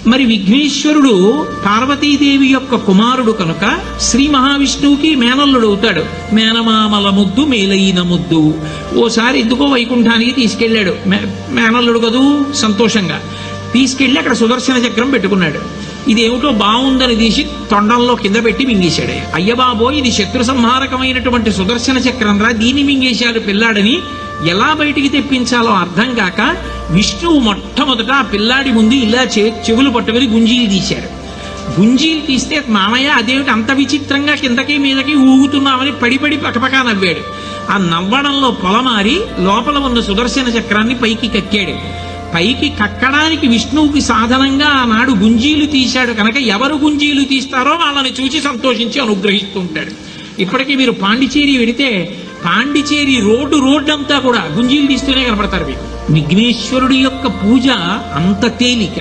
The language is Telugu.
మరి విఘ్నేశ్వరుడు పార్వతీదేవి యొక్క కుమారుడు కనుక శ్రీ మహావిష్ణువుకి మేనల్లుడు అవుతాడు. మేనమామల ముద్దు మేలైన ముద్దు. ఓసారి ఎందుకో వైకుంఠానికి తీసుకెళ్లాడు. మేనల్లుడు కదూ, సంతోషంగా తీసుకెళ్లి అక్కడ సుదర్శన చక్రం పెట్టుకున్నాడు. ఇదేమిటో బాగుందని తీసి తొండంలో కింద పెట్టి మింగేశాడు. అయ్యబాబో, ఇది శత్రు సంహారకమైనటువంటి సుదర్శన చక్రం రా, దీన్ని మింగేశాడు పిల్లాడని ఎలా బయటికి తెప్పించాలో అర్థం కాక విష్ణువు మొట్టమొదట ఆ పిల్లాడి ముందు ఇలా చెవులు పట్టుకుని గుంజీలు తీశారు. గుంజీలు తీస్తే మామయ్య అదేమిటి అంత విచిత్రంగా కిందకి మీదకి ఊగుతున్నామని పడిపడి పకపకా నవ్వాడు. ఆ నవ్వడంలో పొలమారి లోపల ఉన్న సుదర్శన చక్రాన్ని పైకి కక్కాడు. పైకి కక్కడానికి విష్ణువుకి సాధనంగా ఆనాడు గుంజీలు తీశాడు కనుక ఎవరు గుంజీలు తీస్తారో వాళ్ళని చూసి సంతోషించి అనుగ్రహిస్తూ ఉంటాడు. ఇప్పటికీ మీరు పాండిచేరి వెడితే పాండిచేరి రోడ్డు అంతా కూడా గుంజీలు తీస్తూనే కనపడతారు మీకు. విఘ్నేశ్వరుడి యొక్క పూజ అంత తేలిక.